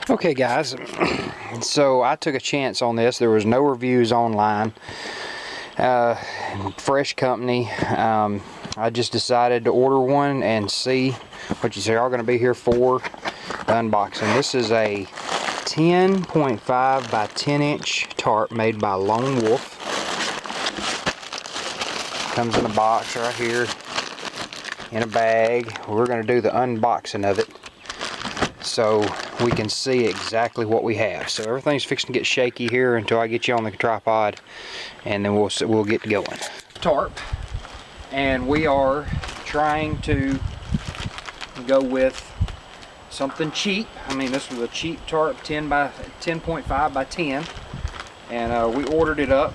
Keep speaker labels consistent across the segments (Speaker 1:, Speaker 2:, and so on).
Speaker 1: Okay guys, so I took a chance on this. There was no reviews online. Fresh company. I just decided to order one and see what you say are going to be here for the unboxing. This is a 10.5 by 10 inch tarp made by Lone Wolf. Comes in a box right here in a bag. We're going to do the unboxing of it so we can see exactly what we have. So everything's fixing to get shaky here until I get you on the tripod, and then we'll get going. Tarp, and we are trying to go with something cheap. I mean, this was a cheap tarp, 10.5 by 10, and we ordered it up,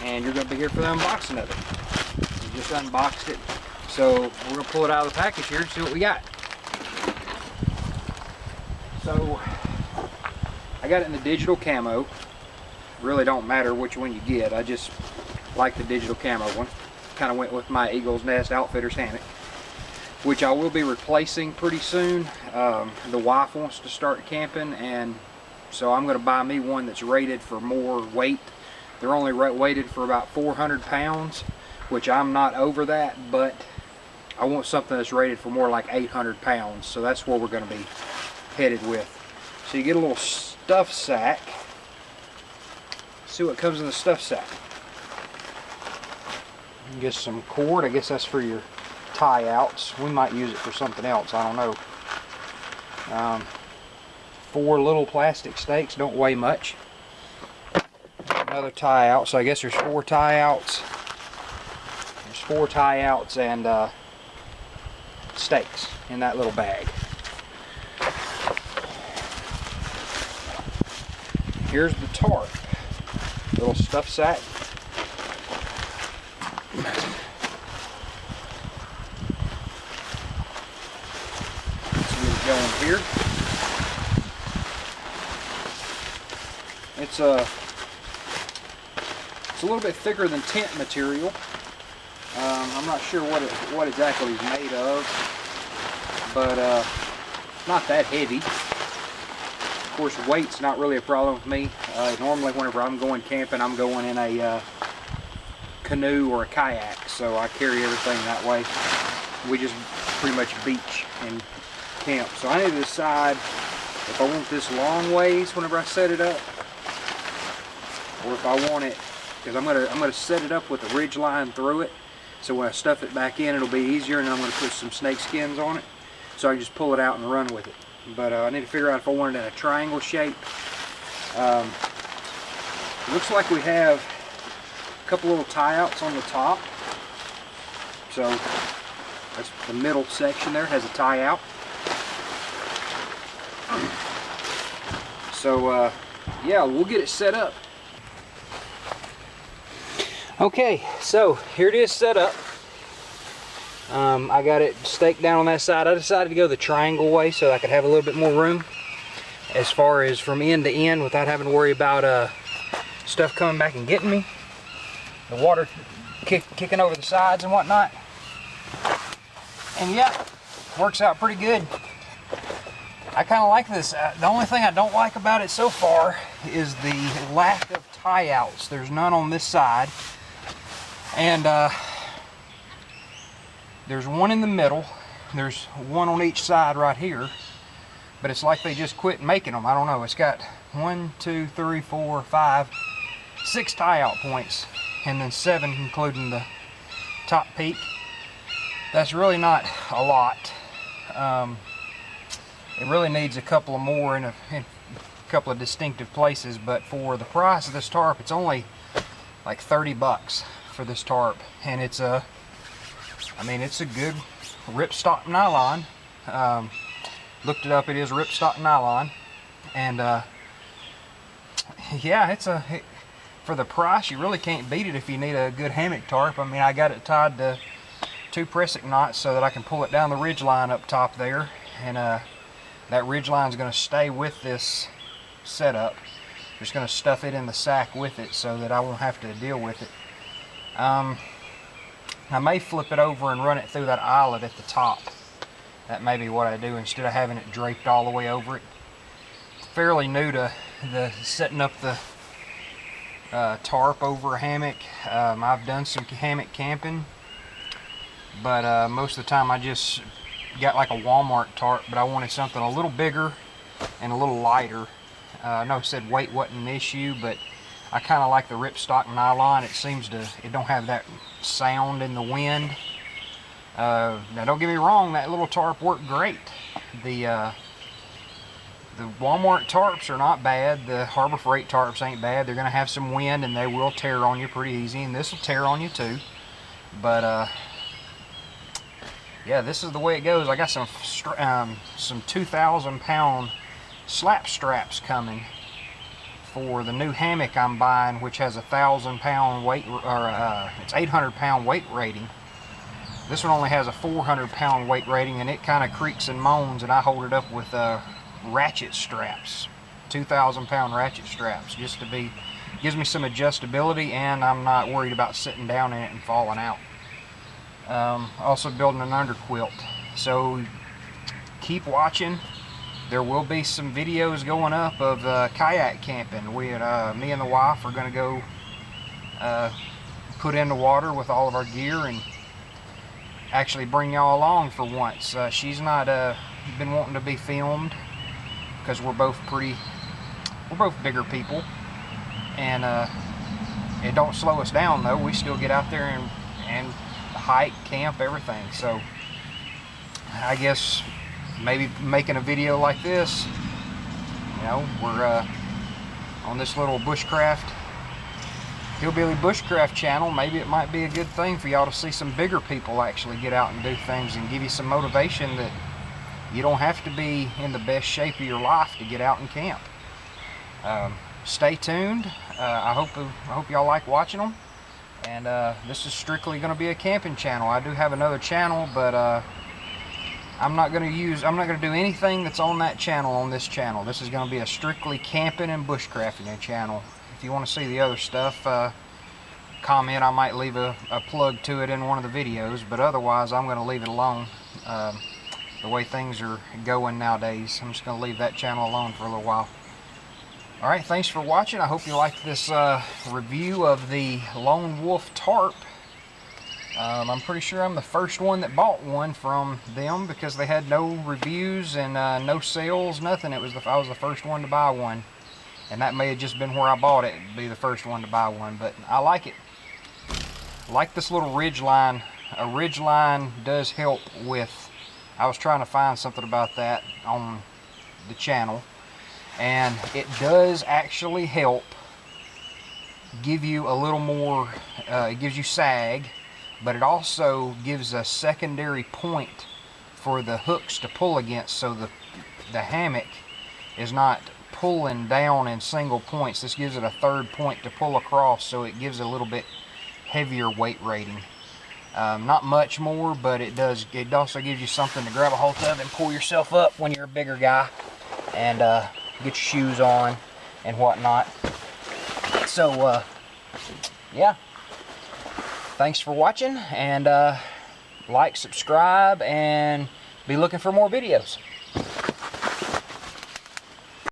Speaker 1: and you're going to be here for the unboxing of it. We just unboxed it, so we're going to pull it out of the package here and see what we got. So I got it in the digital camo. Really don't matter which one you get. I just like the digital camo one. Kind of went with my Eagle's Nest Outfitters hammock, which I will be replacing pretty soon. The wife wants to start camping, and so I'm going to buy me one that's rated for more weight. They're only weighted for about 400 pounds, which I'm not over that, but I want something that's rated for more like 800 pounds. So that's where we're going to be headed with. So you get a little stuff sack. See what comes in the stuff sack. You get some cord. I guess that's for your tie outs. We might use it for something else, I don't know. 4 little plastic stakes, don't weigh much. Another tie out, so I guess there's 4 tie outs. There's 4 tie outs and stakes in that little bag. Here's the tarp, little stuff sack. Let's get it going here. It's a little bit thicker than tent material. I'm not sure what exactly it's made of, but not that heavy. Of course, weight's not really a problem with me. Normally whenever I'm going camping, I'm going in a canoe or a kayak, so I carry everything that way. We just pretty much beach and camp. So I need to decide if I want this long ways whenever I set it up, or if I want it, because I'm gonna set it up with a ridge line through it, so when I stuff it back in, it'll be easier, and I'm gonna put some snake skins on it so I can just pull it out and run with it. But I need to figure out if I want it in a triangle shape. It looks like we have a couple little tie outs on the top. So that's the middle section there, has a tie out. So yeah, we'll get it set up. Okay, so here it is set up. I got it staked down on that side. I decided to go the triangle way so I could have a little bit more room as far as from end to end without having to worry about stuff coming back and getting me. The water kicking over the sides and whatnot. And yeah, works out pretty good. I kind of like this. The only thing I don't like about it so far is the lack of tie outs. There's none on this side. And there's one in the middle. There's one on each side right here. But it's like they just quit making them. I don't know. It's got 1, 2, 3, 4, 5, 6 tie out points. And then 7 including the top peak. That's really not a lot. It really needs a couple of more in a couple of distinctive places. But for the price of this tarp, it's only like 30 bucks for this tarp. And it's a it's a good ripstop nylon. Looked it up, it is ripstop nylon. And yeah, for the price, you really can't beat it if you need a good hammock tarp. I mean, I got it tied to 2 pressing knots so that I can pull it down the ridge line up top there. And that ridge line is going to stay with this setup. Just going to stuff it in the sack with it so that I won't have to deal with it. I may flip it over and run it through that eyelet at the top. That may be what I do instead of having it draped all the way over it. fairly new to the setting up the tarp over a hammock. I've done some hammock camping, but most of the time I just got like a Walmart tarp, but I wanted something a little bigger and a little lighter. I know I said weight wasn't an issue, but I kind of like the ripstock nylon. It don't have that sound in the wind. Now don't get me wrong, that little tarp worked great. The Walmart tarps are not bad. The Harbor Freight tarps ain't bad. They're going to have some wind and they will tear on you pretty easy, and this will tear on you too. But yeah, this is the way it goes. I got some 2,000-pound slap straps coming for the new hammock I'm buying, which has 1,000-pound weight, or it's 800-pound weight rating. This one only has a 400-pound weight rating, and it kind of creaks and moans, and I hold it up with ratchet straps, 2,000-pound ratchet straps, just to be, gives me some adjustability, and I'm not worried about sitting down in it and falling out. Also building an underquilt, so keep watching. There will be some videos going up of kayak camping. Me and the wife are going to go put in the water with all of our gear and actually bring y'all along for once. She's not been wanting to be filmed because we're both bigger people, and it don't slow us down though. We still get out there and hike, camp, everything. So I guess maybe making a video like this, you know, we're on this little bushcraft, hillbilly bushcraft channel. Maybe it might be a good thing for y'all to see some bigger people actually get out and do things, and give you some motivation that you don't have to be in the best shape of your life to get out and camp. Stay tuned. I hope y'all like watching them. And this is strictly going to be a camping channel. I do have another channel, but I'm not going to do anything that's on that channel on this channel. This is going to be a strictly camping and bushcrafting channel. If you want to see the other stuff, comment. I might leave a plug to it in one of the videos, but otherwise I'm going to leave it alone. The way things are going nowadays, I'm just going to leave that channel alone for a little while. Alright, thanks for watching. I hope you liked this review of the Lone Wolf tarp. I'm pretty sure I'm the first one that bought one from them, because they had no reviews and no sales, nothing. I was the first one to buy one. And that may have just been where I bought it, be the first one to buy one. But I like it. I like this little ridge line. A ridge line does help with, I was trying to find something about that on the channel, and it does actually help give you a little more, it gives you sag, but it also gives a secondary point for the hooks to pull against, so the hammock is not pulling down in single points. This gives it a third point to pull across, so it gives it a little bit heavier weight rating. Not much more, but it also gives you something to grab a hold of and pull yourself up when you're a bigger guy, and get your shoes on and whatnot. So yeah, thanks for watching, and like, subscribe, and be looking for more videos.